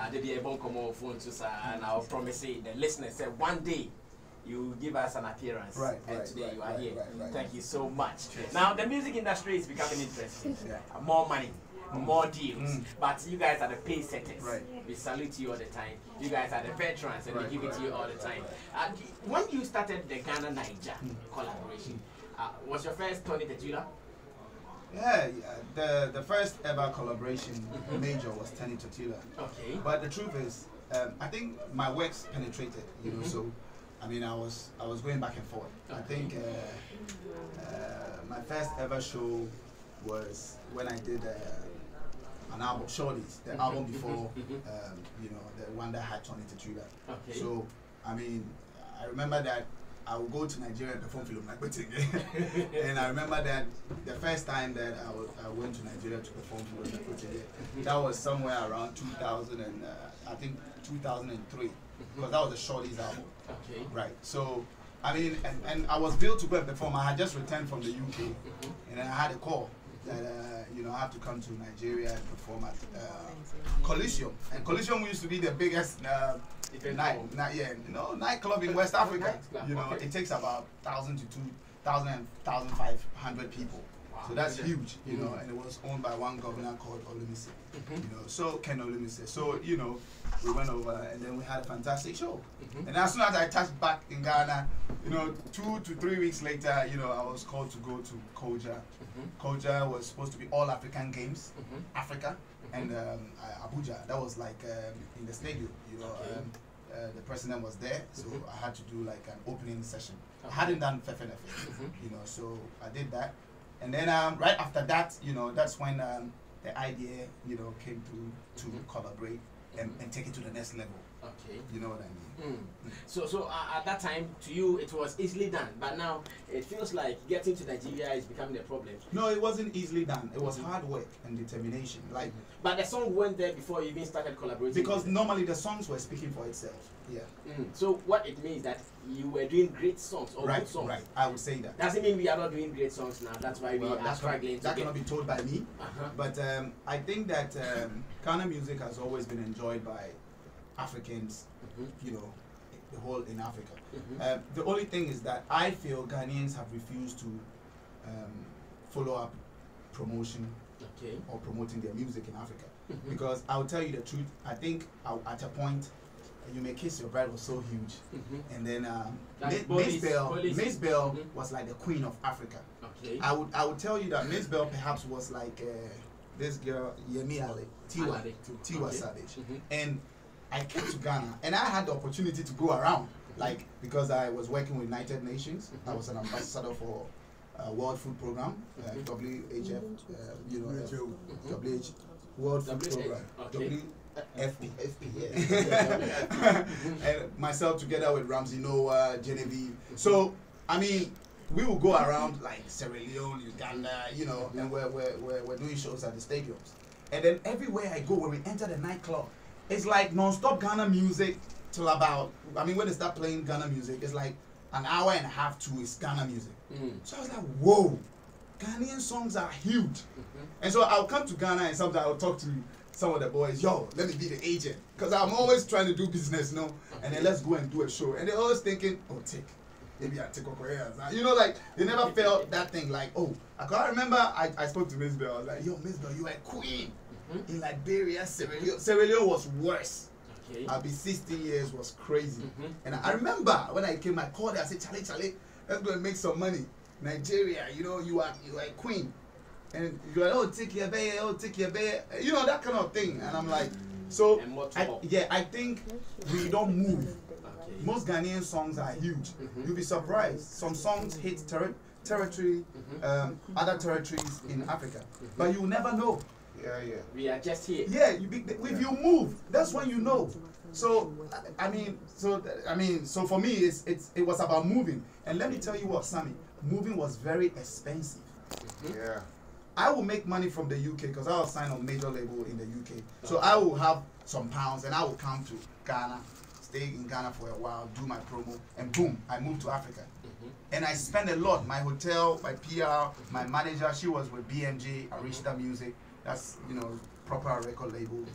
I did a come on phone to sir, and I'll promise you, the listeners said one day you give us an appearance. And today you are here. Thank you so much. Now the music industry is becoming interesting. More money, more deals. But you guys are the pay setters. We salute you all the time. You guys are the veterans, and we give it to you all the time. When you started the Ghana Niger collaboration, was your first Tony Tetula? Yeah, the first ever collaboration major was Tony Tetula. Okay. But the truth is, I think my works penetrated, you know, so I mean I was going back and forth. I think my first ever show was when I did an album, Shorties, the album before, you know, the one that had Tony Tetula. Okay. So I mean, I remember that I would go to Nigeria and perform film like and I remember that the first time that I went to Nigeria to perform film like that was somewhere around 2000 and I think 2003, because that was the Shorties album. Okay. Right. So I mean, and I was built to go and perform. I had just returned from the UK, and I had a call that you know, I have to come to Nigeria and perform at Coliseum. And Coliseum used to be the biggest nightclub in West Africa. You know, it takes about 1,000 to 2,000 1,500 people. Wow. So that's huge, you know, and it was owned by one governor called Olumise. You know, so Ken Olumise. So, you know, we went over and then we had a fantastic show. And as soon as I touched back in Ghana, you know, 2 to 3 weeks later, you know, I was called to go to Koja. Koja was supposed to be all African Games, Africa, and Abuja. That was like in the stadium, you know. The president was there, so I had to do like an opening session. I hadn't done Fefenefe, you know, so I did that. And then right after that, you know, that's when the idea, you know, came to collaborate and take it to the next level. Okay. You know what I mean? So at that time, to you, it was easily done. But now, it feels like getting to Nigeria is becoming a problem. No, it wasn't easily done. It was hard work and determination. Like, but the song went there before you even started collaborating. Because normally the songs were speaking for itself. Yeah. So what it means that you were doing great songs or good songs. Right. I would say that. Doesn't mean we are not doing great songs now. That's why we are struggling. That cannot be told by me. But I think that Ghana music has always been enjoyed by Africans, you know, the whole in Africa. The only thing is that I feel Ghanaians have refused to follow up promotion or promoting their music in Africa. Because I'll tell you the truth, I think at a point, You May Kiss Your Bride was so huge. And then Miss Bell was like the queen of Africa. I would tell you that Miss Bell perhaps was like this girl, Yemi Ale, Tiwa Savage. And I came to Ghana and I had the opportunity to go around, like, because I was working with United Nations. I was an ambassador for World Food Program, WHF, you know, WH, World Food Program, WFP, and myself together with Ramsey Noah, Genevieve. So, I mean, we will go around like Sierra Leone, Uganda, you know, and we're doing shows at the stadiums. And then everywhere I go, when we enter the nightclub, it's like non-stop Ghana music till about, I mean, when they start playing Ghana music, it's like an hour and a half to is Ghana music. So I was like, whoa, Ghanaian songs are huge. And so I'll come to Ghana and sometimes I'll talk to some of the boys, yo, let me be the agent. Because I'm always trying to do business, you know, and then let's go and do a show. And they're always thinking, oh, maybe I take Okoya. You know, like, they never felt that thing like, oh, I remember I spoke to Miss Bell. I was like, yo, Miss Bell, you are a queen. In Liberia, Sierra Leone was worse. I'll be 16 years was crazy. And I remember when I came, I called her, I said, Charlie, let's go and make some money. Nigeria, you know, you are a queen. And you're like, oh, take your baby, you know, that kind of thing. And I'm like, so, I think we don't move. Most Ghanaian songs are huge. You'll be surprised. Some songs hit territory, other territories in Africa. But you'll never know. We are just here. If you move, that's when you know. So I mean, so for me, it was about moving. And let me tell you what, Sammy, moving was very expensive. I will make money from the UK because I was signed on major label in the UK. So I will have some pounds and I will come to Ghana, stay in Ghana for a while, do my promo, and boom, I moved to Africa. And I spent a lot. My hotel, my PR, my manager, she was with BMG, Arista Music. That's, you know, proper record label.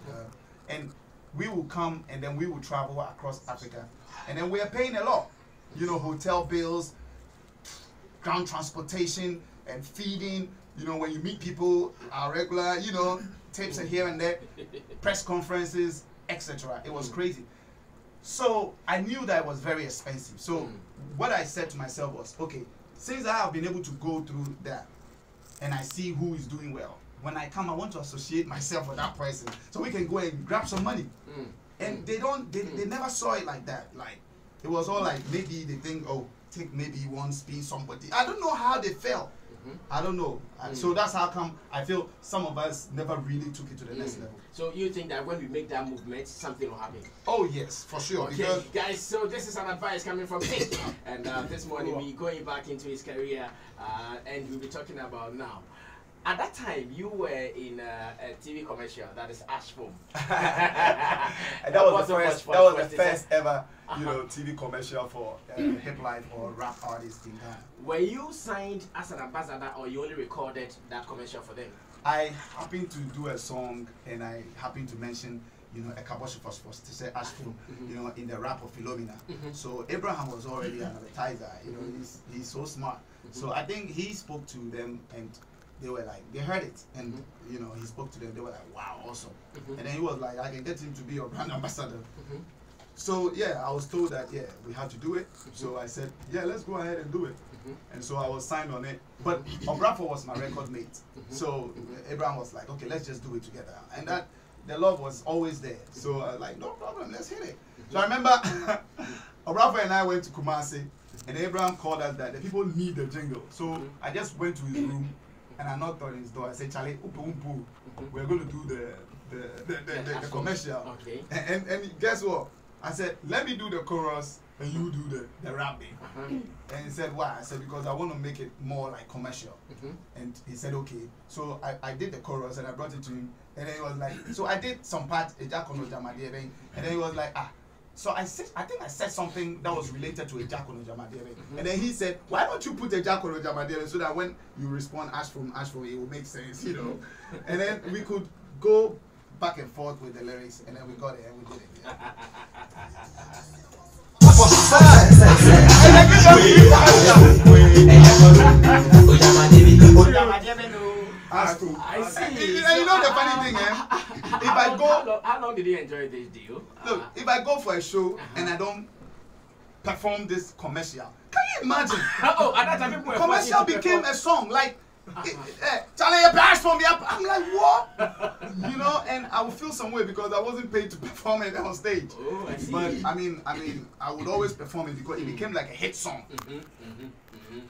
And we will come and then we will travel across Africa, and then we are paying a lot, you know, hotel bills, ground transportation, and feeding. You know, when you meet people, our regular, you know, tapes are here and there, press conferences, etc. It was crazy. So I knew that it was very expensive. So what I said to myself was, okay, since I have been able to go through that, and I see who is doing well, when I come, I want to associate myself with that person so we can go and grab some money. And they never saw it like that. Like, it was all like, maybe they think, oh, take maybe one spin somebody. I don't know how they felt. I don't know. So that's how come I feel some of us never really took it to the next level. So you think that when we make that movement, something will happen? Oh yes, for sure. Okay, guys, so this is an advice coming from Nick. And this morning we're going back into his career and we'll be talking about now. At that time, you were in a TV commercial that is Ash Foam. And that was the first ever, you know, TV commercial for hip life or rap artists in Ghana. Were you signed as an ambassador, or you only recorded that commercial for them? I happened to do a song, and I happened to mention, you know, a kaboshi to say Ash Foam, you know, in the rap of Philomena. So Abraham was already an advertiser. You know, he's so smart. So I think he spoke to them and they were like, they heard it, and you know, he spoke to them. They were like, wow, awesome. And then he was like, I can get him to be your brand ambassador. So yeah, I was told that we had to do it. So I said, yeah, let's go ahead and do it. And so I was signed on it. But Obrafo was my record mate. So Abraham was like, okay, let's just do it together. And that the love was always there. So I was like, no problem, let's hit it. So I remember Obrafo and I went to Kumasi, and Abraham called us that the people need the jingle. So I just went to his room. And I knocked on his door. I said, Charlie, we're going to do the commercial. Okay. And guess what? I said, let me do the chorus and you do the rapping. And he said, why? I said, because I want to make it more like commercial. And he said, okay. So I did the chorus and I brought it to him. And then he was like, so I did some part, and then he was like, so I think I said something that was related to a Jacono Jamadere. And then he said, why don't you put a Jacono Jamadere so that when you respond Ash Foam, it will make sense, you know? And then we could go back and forth with the lyrics, and then we got it and we did it. I see. You know the funny thing, if I go, how long did you enjoy this deal? Look, if I go for a show and I don't perform this commercial, can you imagine? Oh, at that time people were commercial became a song. Like, Charlie, you pass for me. I'm like, what? You know, and I would feel some way because I wasn't paid to perform it on stage. Oh, I see. But I mean, I would always perform it because it became like a hit song.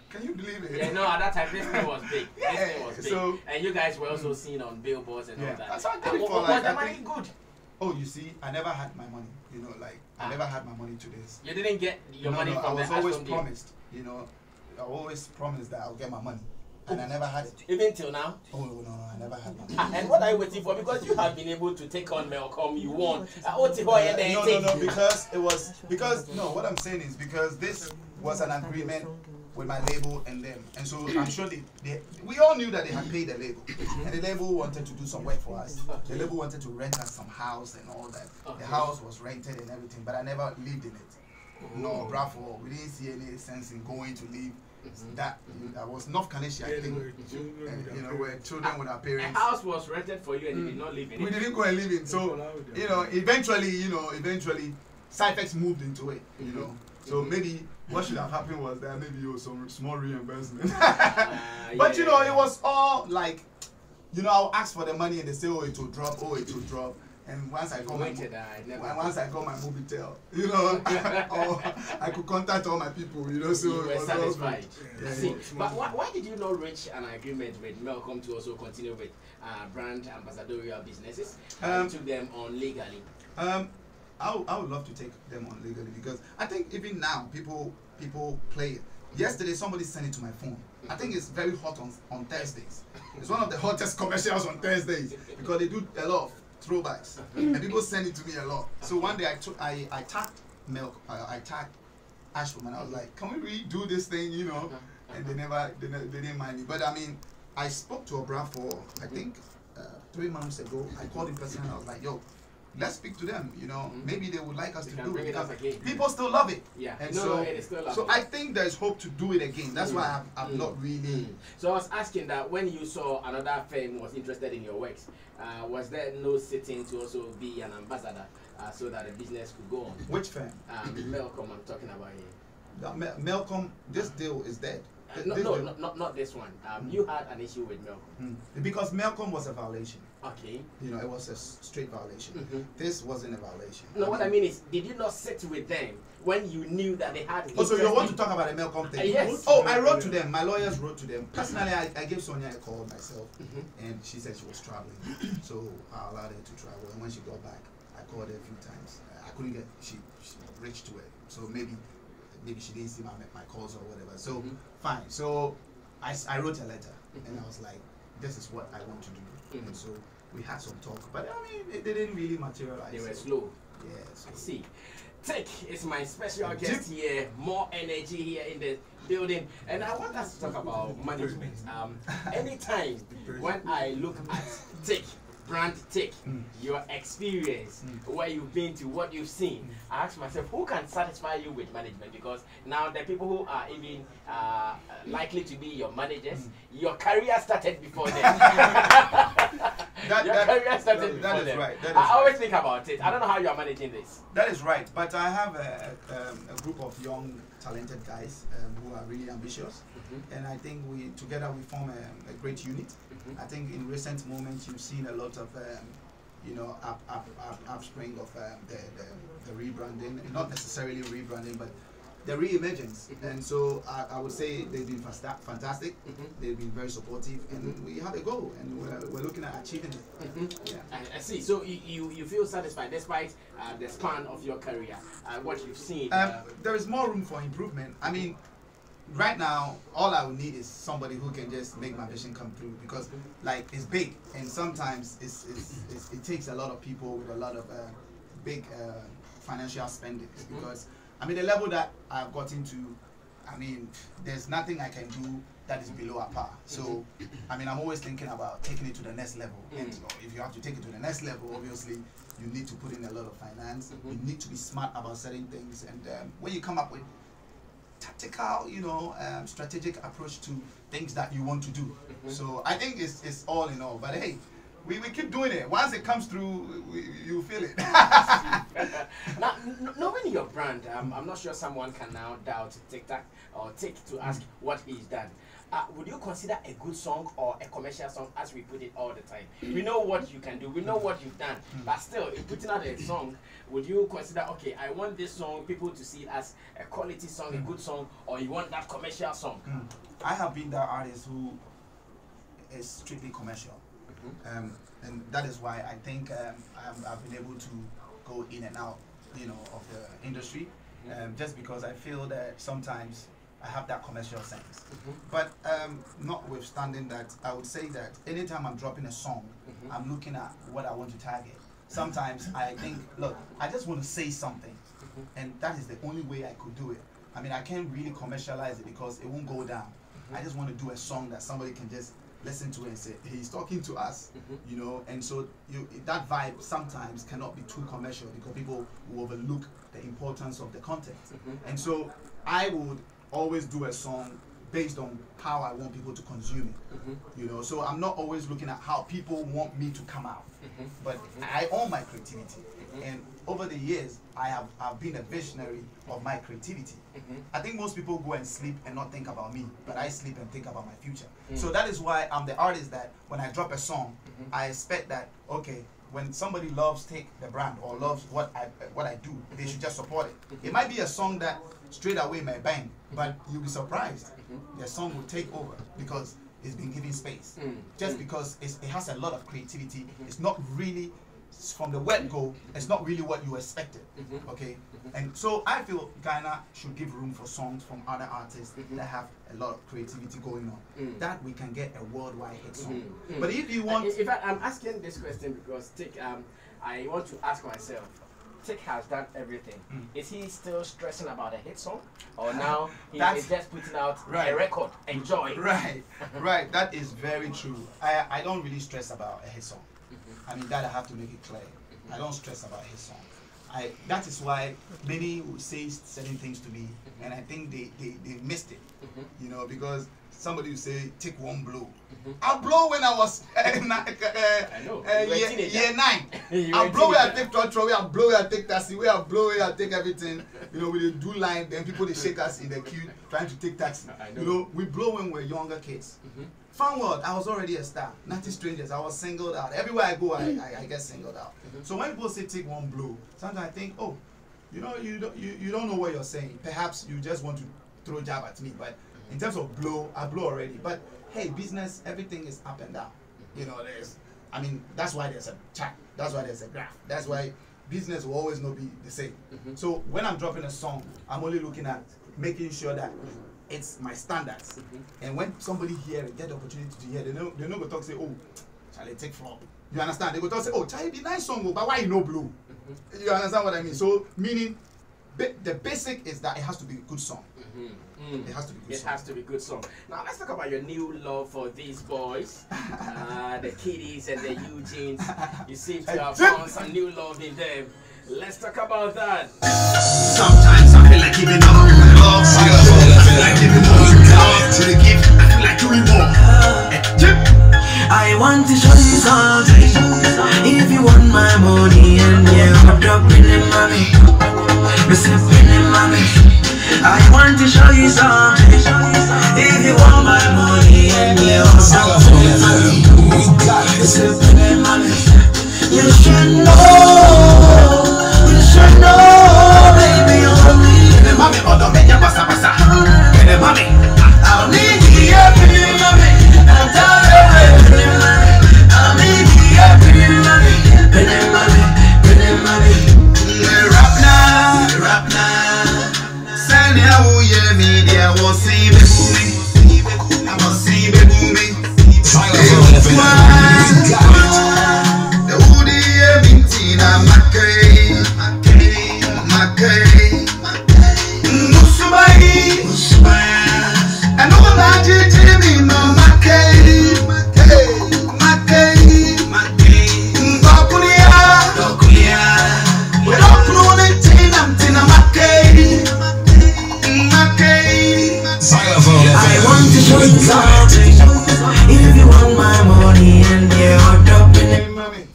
Can you believe it? Yeah, no, at that time this thing was big. Yeah, this thing was big. so and you guys were also seen on billboards and all that. That's how I did it for was the money good? Oh, you see, I never had my money. You know, like I never had my money to this. You didn't get your money from I was the always promised. You know, I always promised that I'll get my money. And I never had it. Even till now? Oh, no, I never had money. And what are you waiting for? Because you have been able to take on Malcolm, you won. No, what I'm saying is because this was an agreement with my label and them. And so I'm sure we all knew that they had paid the label. And the label wanted to do some work for us. The label wanted to rent us some house and all that. The house was rented and everything, but I never lived in it. No, bravo, we didn't see any sense in going to live. That was North Kaneshi, I think. And, you know, where children with our parents. A house was rented for you and you did not live in it. We didn't go and live in. So, you know, eventually, Cyphex moved into it, you know. So maybe what should have happened was that maybe it was some small reimbursement. But you know, it was all like, you know, I'll ask for the money and they say, oh, it will drop. And once I got my Mobitel, you know, or I could contact all my people, you know, so you were satisfied. Yeah. But why did you not reach an agreement with Malcolm to also continue with brand ambassadorial businesses and took them on legally? I would love to take them on legally because I think even now people play it. Yesterday somebody sent it to my phone. I think it's very hot on Thursdays. It's one of the hottest commercials on Thursdays because they do a lot of throwbacks and people send it to me a lot. So one day I tagged I tagged Ash Foam and I was like, can we redo this thing, you know? And they didn't mind me. But I mean, I spoke to Obrafo I think 3 months ago. I called him personally and I was like, yo, let's speak to them. You know, maybe they would like us to do it because people still love it. Yeah, and so I think there's hope to do it again. That's why I'm not really. So I was asking that when you saw another firm was interested in your works, was there no sitting to also be an ambassador so that the business could go on? Which firm? Melcom, I'm talking about here. Melcom, this deal is dead. Not this one. You had an issue with Melcom. Because Melcom was a violation. Okay. You know, it was a straight violation. This wasn't a violation. No, what I mean is, did you not sit with them when you knew that they had... Oh, so you want to talk about the Melcom thing? Yes. Oh, I wrote to them. My lawyers wrote to them. Personally, I gave Sonia a call myself, and she said she was traveling. So I allowed her to travel, and when she got back, I called her a few times. I couldn't get... She reached to her. So maybe she didn't see my calls or whatever. So fine. So I wrote a letter, and I was like, this is what I want to do. And so we had some talk, but I mean, it didn't really materialize. They were slow. Yeah. So. I see. Tic is my special guest here. More energy here in the building, and I want us to talk about management. Anytime when I look at Tic, brand Tic, your experience, where you've been to, what you've seen, I ask myself, who can satisfy you with management? Because now the people who are even likely to be your managers, your career started before them. Your career started before them. Right. I always think about it. I don't know how you are managing this. That is right. But I have a group of young, talented guys who are really ambitious. And I think we form a great unit. I think in recent moments you've seen a lot of upspring of the rebranding, not necessarily rebranding, but the re-emergence. And so I would say they've been fantastic. They've been very supportive, and we have a goal, and we're looking at achieving it. Yeah. I see. So you feel satisfied despite the span of your career, what you've seen? There is more room for improvement. I mean, right now, all I would need is somebody who can just make my vision come through, because like it's big, and sometimes it takes a lot of people with a lot of big financial spending. Because I mean, the level that I've gotten to, I mean, there's nothing I can do that is below a par. So I mean, I'm always thinking about taking it to the next level. And if you have to take it to the next level, obviously you need to put in a lot of finance. You need to be smart about certain things, and when you come up with tactical, strategic approach to things that you want to do. So I think it's all in all. But hey, we keep doing it. Once it comes through, you feel it. Now, knowing your brand, I'm not sure someone can now doubt TicTac or Tic to ask what he's done. Would you consider a good song or a commercial song, as we put it all the time? We know what you can do, we know what you've done, but still, in putting out a song, would you consider, okay, I want this song, people to see it as a quality song, a good song, or you want that commercial song? I have been that artist who is strictly commercial, and that is why I think I've been able to go in and out, of the industry, just because I feel that sometimes I have that commercial sense. But notwithstanding that, I would say that anytime I'm dropping a song, I'm looking at what I want to target. Sometimes I think, look, I just want to say something, and that is the only way I could do it. I mean, I can't really commercialize it because it won't go down. I just want to do a song that somebody can just listen to it and say, he's talking to us, and so that vibe sometimes cannot be too commercial, because people will overlook the importance of the content. And so I would always do a song based on how I want people to consume it. So I'm not always looking at how people want me to come out, but I own my creativity. And over the years, I've been a visionary of my creativity. I think most people go and sleep and not think about me, but I sleep and think about my future. So that is why I'm the artist that when I drop a song, I expect that, okay, when somebody loves Tic the brand or loves what I do, they should just support it. It might be a song that straight away may bang, but you'll be surprised. The song will take over because it's been given space. Just because it has a lot of creativity. It's not really, from the word go, it's not really what you expected. Okay? And so I feel Ghana should give room for songs from other artists that have a lot of creativity going on. That we can get a worldwide hit song. But if you want... In fact, I'm asking this question because Tic, I want to ask myself, Tic has done everything. Is he still stressing about a hit song? Or now he is just putting out a record? Enjoy. Right. That is very true. I don't really stress about a hit song. I mean, that I have to make it clear. I don't stress about his song. That is why many will say certain things to me, and I think they missed it, you know, because somebody will say, take one blow. I blow when I was year 9. I blow where I take control, where I blow where I take taxi, where I blow where I take everything. You know, we do line, then people they shake us in the queue trying to take taxi. You know, we blow when we're younger kids. Fun world, I was already a star. Nothing strangers, I was singled out. Everywhere I go, I get singled out. So when people say take one blow, sometimes I think, oh, you know, you don't know what you're saying. Perhaps you just want to throw a jab at me, but in terms of blow, I blow already. But hey, business, everything is up and down. You know, that's why there's a chart. That's why there's a graph. That's why business will always not be the same. So when I'm dropping a song, I'm only looking at making sure that it's my standards. And when somebody hear it, get the opportunity to hear, they're not going to talk, say, oh, Charlie, take flop. You understand? They go talk, say, oh, Charlie, be nice song, but why you no blow? You understand what I mean? So, meaning, the basic is that it has to be a good song. It has to be good song. It has to be good song. Now let's talk about your new love for these boys, the Kiddies and the Eugenes. You seem to have found some new love in them. Let's talk about that. Sometimes I feel like giving up on love. I feel like giving more to the gift. I feel like doing more. I want to show you something. If you want my money and I'm dropping in money, receiving in money. I want to show you something. If you want my money and I'm dropping in money, receiving in money. You should know. You should know, baby, on me. And mommy, although me ya pasa pasa. And mommy, I'll need you, mommy. I'm tired of it, I'll need you, mommy. Rap now. Send ya who ye media won't see me booming. I won't see me booming. The woody mintina mackay. And all I did to me, no Mackay, we don't know anything, I'm Tina Mackay. I want to show you something. If you want my money and you're dropping it, mommy.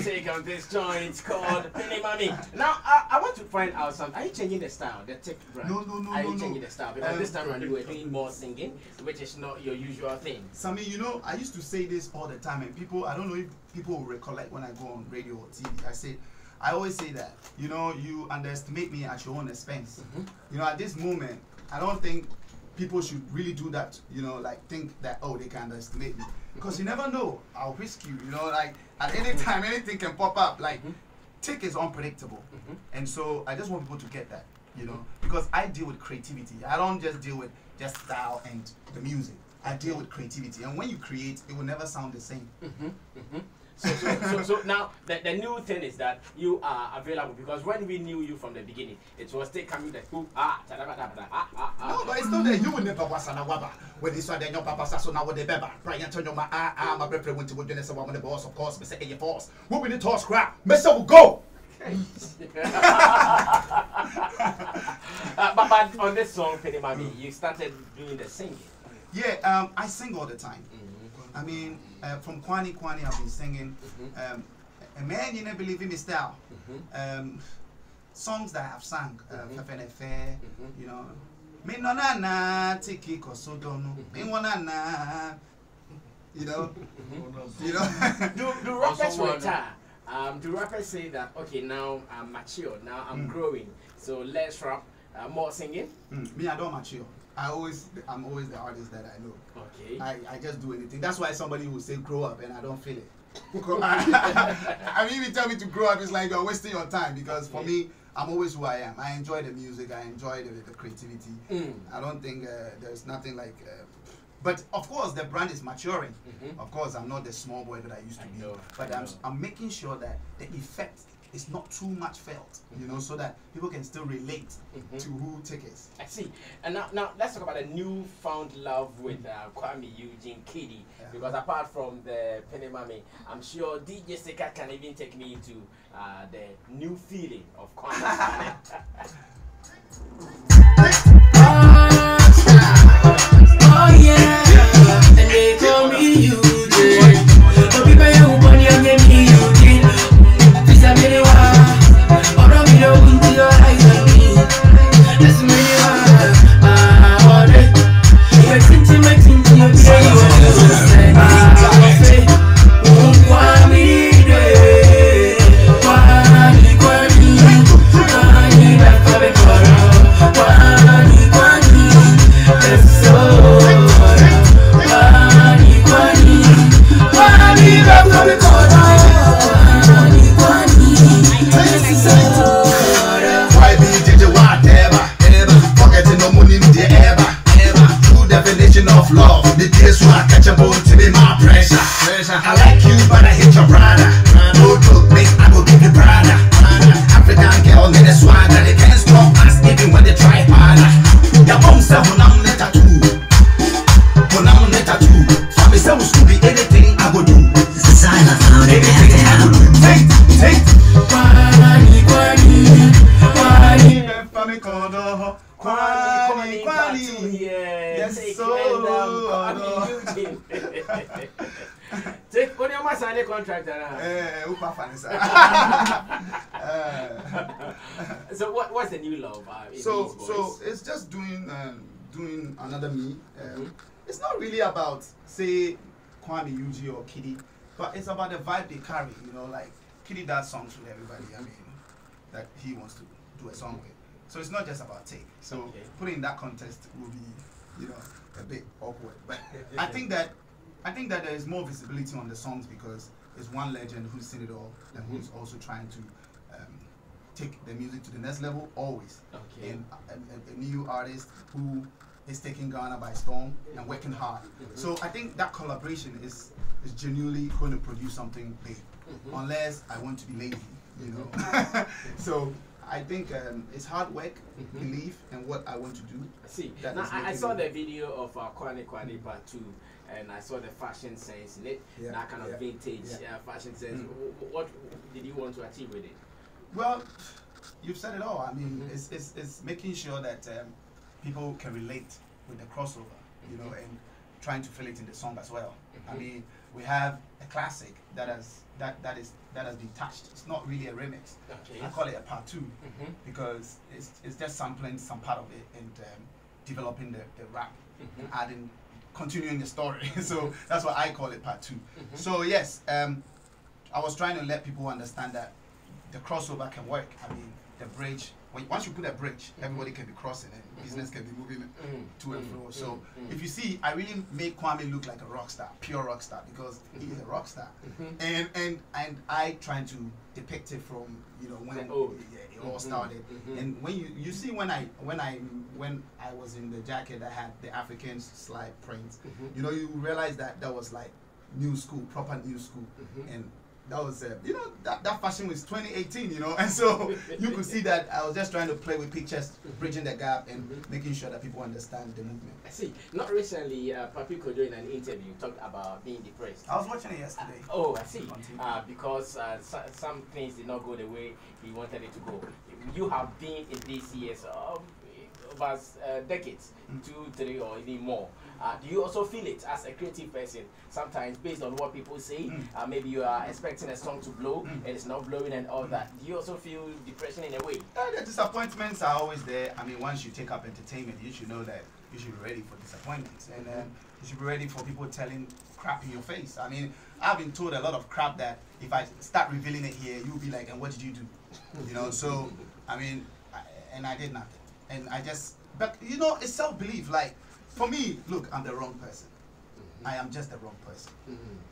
Take on this joint called Penny Mommy. Now, I want to find out something. Are you changing the style, the tech brand? No. Are you changing the style? Because this time around you were doing more singing, which is not your usual thing. Sammy, you know, I used to say this all the time, and people, I don't know if people will recollect when I go on radio or TV. I always say that, you know, you underestimate me at your own expense. You know, at this moment, I don't think people should really do that, you know, like think that, oh, they can underestimate me. Because you never know, I'll risk you, you know, like at any time, anything can pop up. Like, Tick is unpredictable. And so I just want people to get that, you know, because I deal with creativity. I don't just deal with just style and the music. I deal with creativity. And when you create, it will never sound the same. So now the new thing is that you are available, because when we knew you from the beginning, it was still coming that no, but it's not that you will never was an awaba when this one then your papa so now with the beba Brian turn your my preference went to go Genesis one the boss, of course, Mr. A force. What will the toss crap? Mr. will go. But on this song, Penny Mommy, you started doing the singing. Yeah, I sing all the time. I mean, from Kwani, I've been singing. A man, you never believe in me style. Songs that I have sung, you know. Me no na tiki koso dono. Me wana you know. Do rappers retire? Do rappers say that, okay, now I'm mature, now I'm growing, so let's rap more singing? Me, I don't mature. I'm always the artist that I know. Okay. I just do anything. That's why somebody will say grow up and I don't feel it. I mean, if you tell me to grow up, it's like you're wasting your time, because for me, I'm always who I am. I enjoy the music. I enjoy the creativity. I don't think there's nothing like... but of course, the brand is maturing. Of course, I'm not the small boy that I used to be. But I'm making sure that the effect it's not too much felt, you know, so that people can still relate to who Tic is. I see. And now let's talk about a newfound love with Kwame Eugene Kitty, because apart from the Penny Mami, I'm sure DJ Sika can even take me into the new feeling of Kwame. Oh yeah, and they call me Eugene. But people who want you name me Eugene. This a many or don't be no into your eyes on me. That's many all day. You're tinting my tinting your brain. Of love, the days when I catch a bone to be my pressure. I like you, but I hate your brother. No joke, mate, I will give you brother. African girl, need a swagger. They can't stop us even when they try harder. Your mom said, when I'm not tattoo. When I'm not tattoo. Family said, we should be anything I go do. Designer found it. Anything I go do. Take. Yes, so Take when you sign a contract. So what's the new love? So it's just doing another me. It's not really about say Kwame Eugene or Kitty, but it's about the vibe they carry. You know, like Kitty does songs with everybody. I mean, that he wants to do a song with. So it's not just about Tic. So putting in that context will be, you know, a bit awkward. But I think that there is more visibility on the songs because it's one legend who's seen it all and who's also trying to take the music to the next level always. And a new artist who is taking Ghana by storm and working hard. So I think that collaboration is genuinely going to produce something big, unless I want to be lazy, you know. So I think it's hard work, belief, and what I want to do. I see. Now, I saw the video of Kwane Part 2, and I saw the fashion sense in it, that kind of vintage fashion sense. What did you want to achieve with it? Well, you've said it all. I mean, it's making sure that people can relate with the crossover, you know, and trying to feel it in the song as well. I mean, we have a classic that has been touched. It's not really a remix. I call it a part 2 because it's just sampling some part of it and developing the rap and adding, continuing the story. So that's why I call it part 2. So yes, I was trying to let people understand that the crossover can work. I mean, the bridge. Once you put a bridge, everybody can be crossing and business can be moving to and fro. So if you see, I really made Kwame look like a rock star, pure rock star, because he is a rock star. And I trying to depict it from, you know, when it all started. And when you see when I was in the jacket that had the African slide print, you know, you realize that was like new school, proper new school. And that was, you know, that fashion was 2018, you know, and so you could see that I was just trying to play with pictures, bridging the gap and making sure that people understand the movement. I see. Not recently, Papi Kojo in an interview talked about being depressed. I was watching it yesterday. Oh, I see. Because some things did not go the way he wanted it to go. You have been in these years over decades, 2, 3, or even more. Do you also feel it as a creative person? Sometimes, based on what people say, maybe you are expecting a song to blow and it's not blowing and all that. Do you also feel depression in a way? The disappointments are always there. I mean, once you take up entertainment, you should know that you should be ready for disappointments, and you should be ready for people telling crap in your face. I mean, I've been told a lot of crap that if I start revealing it here, you'll be like, "And what did you do?" You know. So, I mean, I did nothing, and I just. But you know, it's self-belief. Like. For me, look, I'm the wrong person. I am just the wrong person.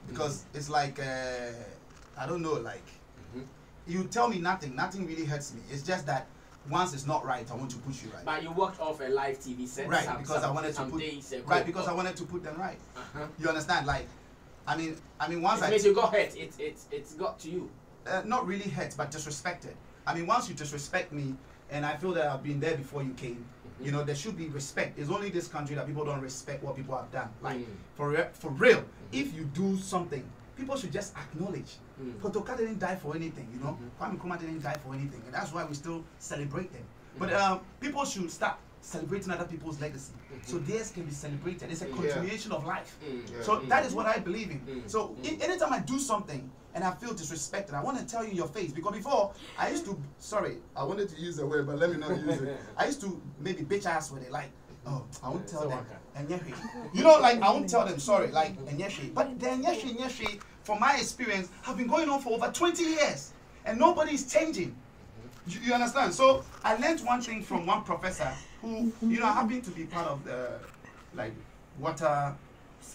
Because it's like, I don't know, like, you tell me nothing really hurts me. It's just that once it's not right, I want to push you right. But you walked off a live TV set. Right, because I wanted to put, I wanted to put them right. You understand? Like, I mean, once it means you got hurt. It's got to you. not really hurt, but disrespected. I mean, once you disrespect me, and I feel that I've been there before you came, you know, there should be respect. It's only this country that people don't respect what people have done. Like, for real, if you do something, people should just acknowledge. Kotoka didn't die for anything, you know. Kwame Nkrumah didn't die for anything, and that's why we still celebrate them. But people should start celebrating other people's legacy, so theirs can be celebrated. It's a continuation of life. So that is what I believe in. So anytime I do something and I feel disrespected, I want to tell you in your face, because before I used to, sorry, I wanted to use the word, but let me not use it. I used to maybe bitch ass with it, like, oh, I won't tell them, you know, like I won't tell them, sorry, like, but the nyeshi, from my experience, have been going on for over 20 years, and nobody is changing. You understand? So I learned one thing from one professor who, you know, happened to be part of the like water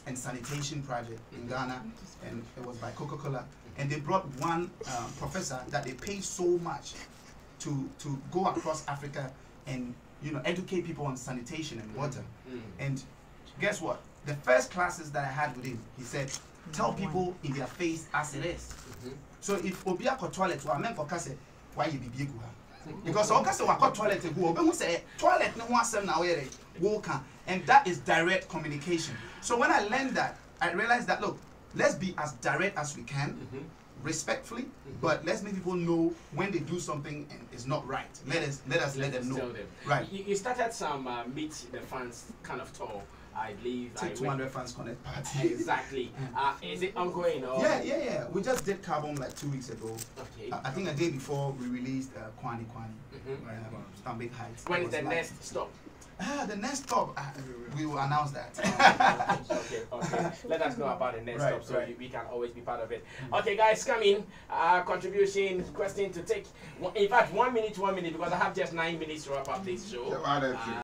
and sanitation project in Ghana, and it was by Coca-Cola, and they brought one professor that they paid so much to go across Africa and, you know, educate people on sanitation and water. And guess what? The first classes that I had with him, he said, tell people in their face as it is. So if Obia ko toilet, wa men ko kase why you be big, because all kase wa ko toilet go, obe hu say toilet no ho asem na we go can, and that is direct communication. So when I learned that, I realized that, look, let's be as direct as we can, respectfully, but let's make people know when they do something and it's not right. Let them know. Right. You started some meet the fans kind of tour, I believe. Take 200 fans connect party. Exactly. Is it ongoing? Or? Yeah. We just did Carbon like 2 weeks ago. Okay. I think a day before we released Kwani, Big Heights. When is the next stop? The next stop, we will announce that. Okay. Let us know about the next stop, so we can always be part of it. Okay, guys, come in. Contribution, question to take. In fact, 1 minute, because I have just 9 minutes to wrap up this show.